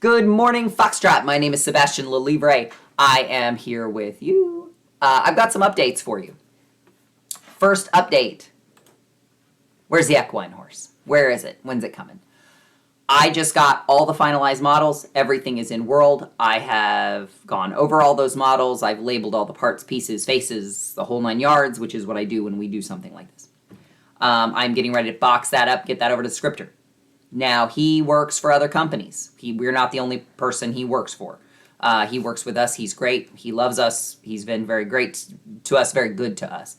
Good morning, Foxtrot. My name is Sebastian Lelivre. I am here with you. I've got some updates for you. First update. Where's the equine horse? Where is it? When's it coming? I just got all the finalized models. Everything is in world. I have gone over all those models. I've labeled all the parts, pieces, faces, the whole 9 yards, which is what I do when we do something like this. I'm getting ready to box that up, get that over to the scripter. Now, he works for other companies. We're not the only person he works for. He works with us. He's great. He loves us. He's been very great to us, very good to us.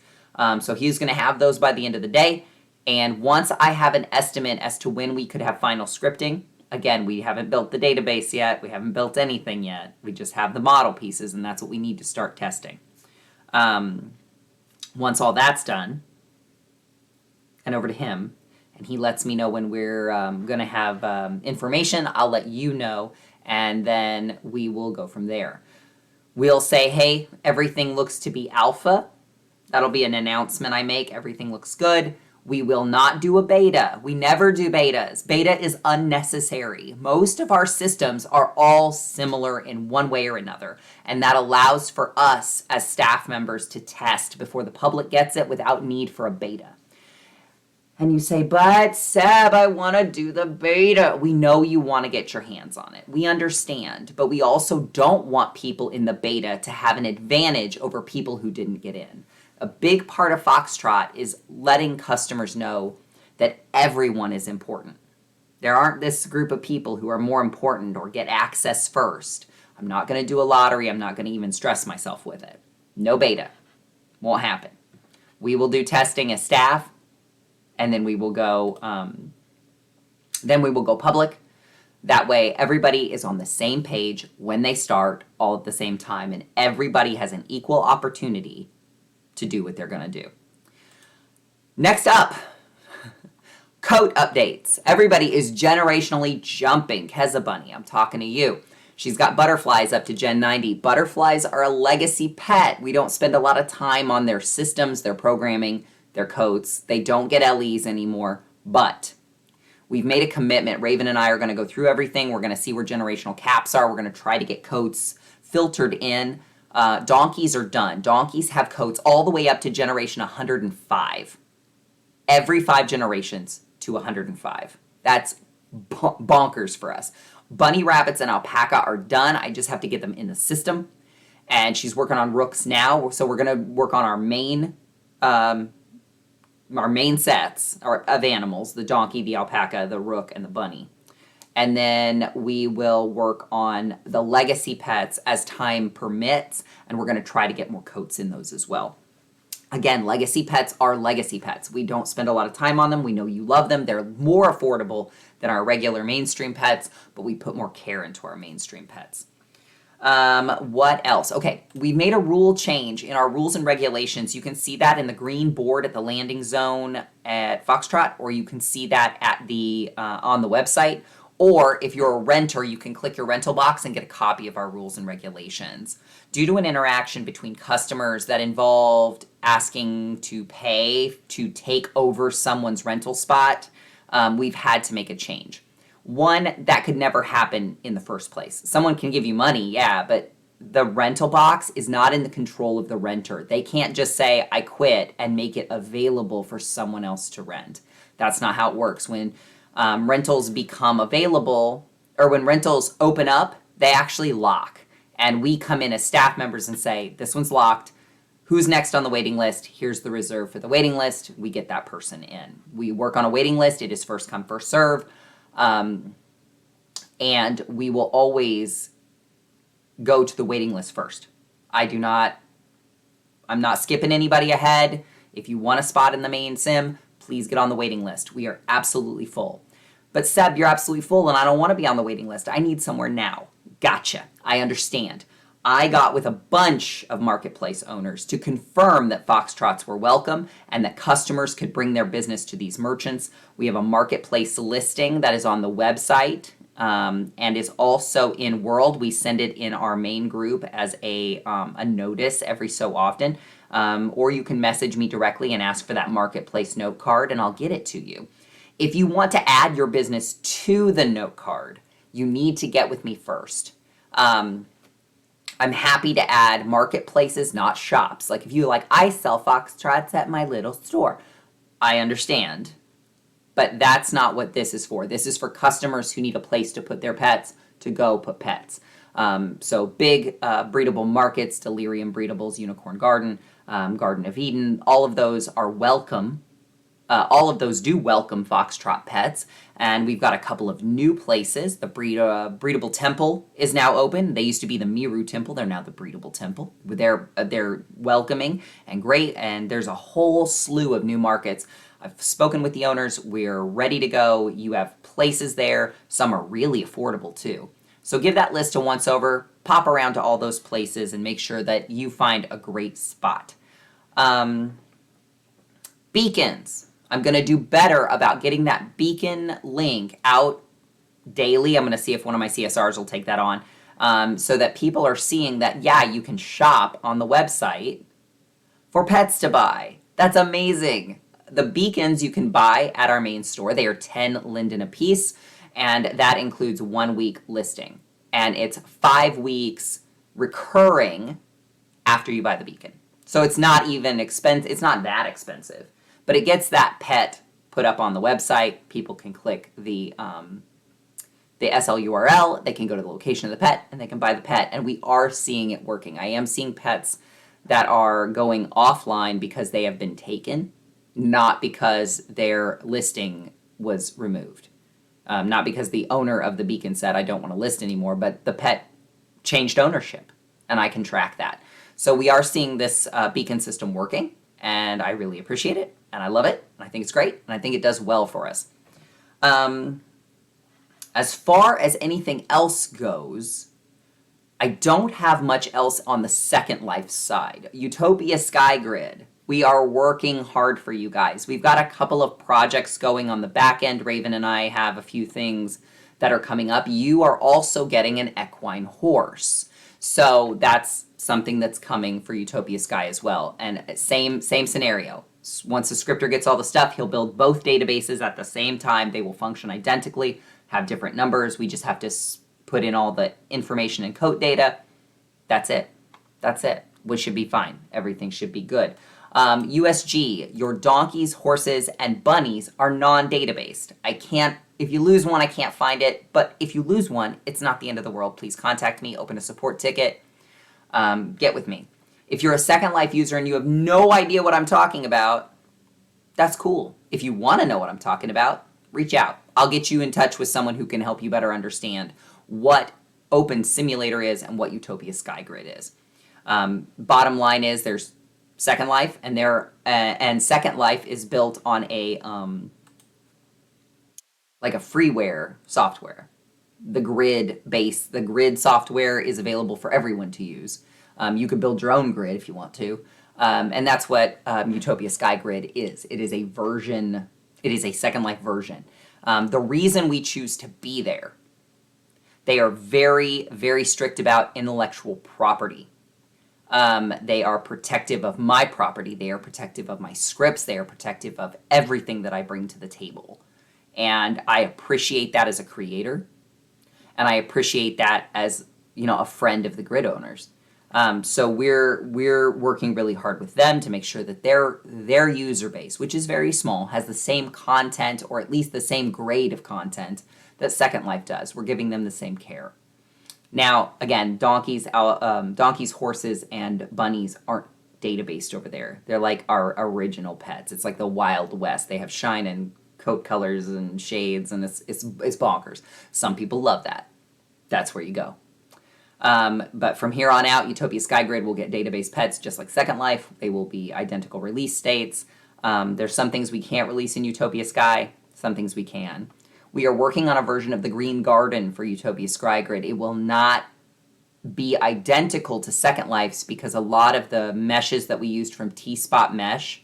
So he's going to have those by the end of the day. And once I have an estimate as to when we could have final scripting, again, we haven't built the database yet. We haven't built anything yet. We just have the model pieces, and that's what we need to start testing. Once all that's done, and over to him, and he lets me know when we're going to have information, I'll let you know, and then we will go from there. We'll say, hey, everything looks to be alpha. That'll be an announcement I make. Everything looks good. We will not do a beta. We never do betas. Beta is unnecessary. Most of our systems are all similar in one way or another, and that allows for us as staff members to test before the public gets it without need for a beta. And you say, but Seb, I want to do the beta. We know you want to get your hands on it. We understand, but we also don't want people in the beta to have an advantage over people who didn't get in. A big part of Foxtrot is letting customers know that everyone is important. There aren't this group of people who are more important or get access first. I'm not going to do a lottery. I'm not going to even stress myself with it. No beta. Won't happen. We will do testing as staff. And then we will go public. That way, everybody is on the same page when they start, all at the same time, and everybody has an equal opportunity to do what they're going to do. Next up, coat updates. Everybody is generationally jumping. Keza Bunny, I'm talking to you. She's got butterflies up to Gen 90. Butterflies are a legacy pet. We don't spend a lot of time on their systems, their programming, their coats. They don't get LEs anymore, but we've made a commitment. Raven and I are going to go through everything. We're going to see where generational caps are. We're going to try to get coats filtered in. Donkeys are done. Donkeys have coats all the way up to generation 105. Every 5 generations to 105. That's bonkers for us. Bunny rabbits and alpaca are done. I just have to get them in the system. And she's working on rooks now. So we're going to work on our main sets of animals, the donkey, the alpaca, the rook, and the bunny. And then we will work on the legacy pets as time permits, and we're going to try to get more coats in those as well. Again, legacy pets are legacy pets. We don't spend a lot of time on them. We know you love them. They're more affordable than our regular mainstream pets, but we put more care into our mainstream pets. What else? Okay, we made a rule change in our rules and regulations. You can see that in the green board at the landing zone at Foxtrot, or you can see that at the on the website. Or if you're a renter, you can click your rental box and get a copy of our rules and regulations. Due to an interaction between customers that involved asking to pay to take over someone's rental spot, we've had to make a change. One, that could never happen in the first place. Someone can give you money, yeah, but the rental box is not in the control of the renter. They can't just say, I quit, and make it available for someone else to rent. That's not how it works. When rentals become available, or when rentals open up, they actually lock. And we come in as staff members and say, this one's locked. Who's next on the waiting list? Here's the reserve for the waiting list. We get that person in. We work on a waiting list. It is first come, first serve. And we will always go to the waiting list first. I'm not skipping anybody ahead. If you want a spot in the main sim, please get on the waiting list. We are absolutely full. But Seb, you're absolutely full and I don't want to be on the waiting list. I need somewhere now. Gotcha. I understand. I got with a bunch of marketplace owners to confirm that Foxtrots were welcome and that customers could bring their business to these merchants. We have a marketplace listing that is on the website and is also in World. We send it in our main group as a notice every so often. Or you can message me directly and ask for that marketplace note card and I'll get it to you. If you want to add your business to the note card, you need to get with me first. I'm happy to add marketplaces, not shops. Like if you like, I sell Foxtrots at my little store. I understand. But that's not what this is for. This is for customers who need a place to put their pets, to go put pets. So big breedable markets, Delirium Breedables, Unicorn Garden, Garden of Eden, all of those are welcome. All of those do welcome Foxtrot pets, and we've got a couple of new places. The Breedable Temple is now open. They used to be the Miru Temple. They're now the Breedable Temple. They're welcoming and great, and there's a whole slew of new markets. I've spoken with the owners. We're ready to go. You have places there. Some are really affordable, too. So give that list a once over, pop around to all those places, and make sure that you find a great spot. Beacons. I'm going to do better about getting that beacon link out daily. I'm going to see if one of my CSRs will take that on, so that people are seeing that, yeah, you can shop on the website for pets to buy. That's amazing. The beacons you can buy at our main store. They are 10 linden a piece, and that includes 1 week listing. And it's 5 weeks recurring after you buy the beacon. So it's not even expensive. It's not that expensive. But it gets that pet put up on the website. People can click the SL URL. They can go to the location of the pet, and they can buy the pet. And we are seeing it working. I am seeing pets that are going offline because they have been taken, not because their listing was removed. Not because the owner of the beacon said, I don't want to list anymore, but the pet changed ownership, and I can track that. So we are seeing this beacon system working, and I really appreciate it, and I love it, and I think it's great, and I think it does well for us. As far as anything else goes, I don't have much else on the Second Life side. Utopia Sky Grid. We are working hard for you guys. We've got a couple of projects going on the back end. Raven and I have a few things that are coming up. You are also getting an equine horse. So that's something that's coming for Utopia Sky as well. And same scenario. Once the scripter gets all the stuff, he'll build both databases at the same time. They will function identically, have different numbers. We just have to put in all the information and coat data. That's it. That's it. Which should be fine. Everything should be good. USG, your donkeys, horses, and bunnies are non-databased. If you lose one, I can't find it, but if you lose one, it's not the end of the world. Please contact me, open a support ticket, get with me. If you're a Second Life user and you have no idea what I'm talking about, that's cool. If you want to know what I'm talking about, reach out. I'll get you in touch with someone who can help you better understand what Open Simulator is and what Utopia Sky Grid is. Bottom line is there's Second Life, and Second Life is built on a like a freeware software. The grid software is available for everyone to use. You could build your own grid if you want to, and that's what Utopia Sky Grid is. It is a version. It is a Second Life version. The reason we choose to be there, they are very, very strict about intellectual property. They are protective of my property. They are protective of my scripts. They are protective of everything that I bring to the table. And I appreciate that as a creator. And I appreciate that as, a friend of the grid owners. So we're working really hard with them to make sure that their user base, which is very small, has the same content, or at least the same grade of content that Second Life does. We're giving them the same care. Now, again, donkeys, horses, and bunnies aren't data-based over there. They're like our original pets. It's like the Wild West. They have shine and coat colors and shades, and it's bonkers. Some people love that. That's where you go. But from here on out, Utopia Sky Grid will get database pets just like Second Life. They will be identical release dates. There's some things we can't release in Utopia Sky, some things we can. We are working on a version of the Green Garden for Utopia Sky Grid. It will not be identical to Second Life's because a lot of the meshes that we used from T-Spot Mesh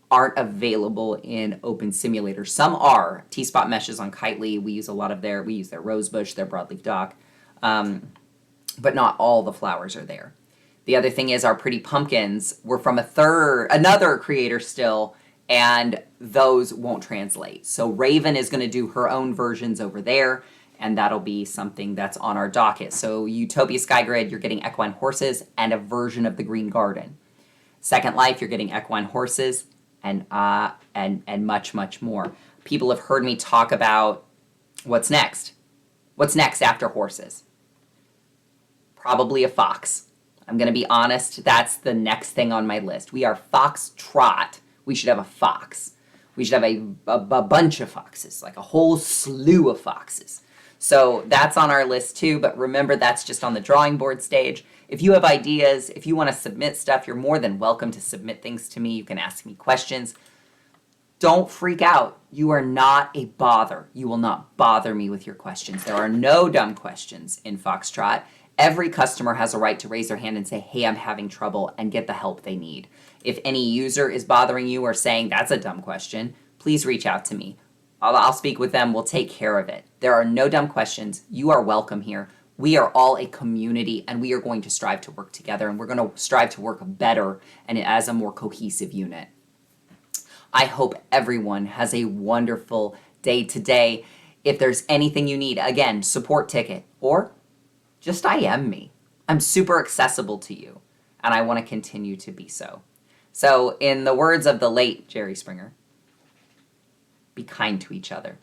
aren't available in Open Simulator. Some are. T-Spot Mesh is on Kitely. We use their rosebush, their broadleaf dock, but not all the flowers are there. The other thing is our pretty pumpkins were from another creator still, and those won't translate. So Raven is going to do her own versions over there, and that'll be something that's on our docket. So Utopia Sky Grid, you're getting equine horses and a version of the Green Garden. Second Life, you're getting equine horses and much, much more. People have heard me talk about what's next. What's next after horses? Probably a fox. I'm going to be honest, that's the next thing on my list. We are Foxtrot. We should have a fox. We should have a bunch of foxes, like a whole slew of foxes. So that's on our list too, but remember that's just on the drawing board stage. If you have ideas, if you want to submit stuff, you're more than welcome to submit things to me. You can ask me questions. Don't freak out. You are not a bother. You will not bother me with your questions. There are no dumb questions in Foxtrot. Every customer has a right to raise their hand and say, hey, I'm having trouble, and get the help they need. If any user is bothering you or saying that's a dumb question, please reach out to me. I'll speak with them. We'll take care of it. There are no dumb questions. You are welcome here. We are all a community, and we are going to strive to work together, and we're going to strive to work better and as a more cohesive unit. I hope everyone has a wonderful day today. If there's anything you need, again, support ticket, or just IM me. I'm super accessible to you, and I want to continue to be so. So in the words of the late Jerry Springer, be kind to each other.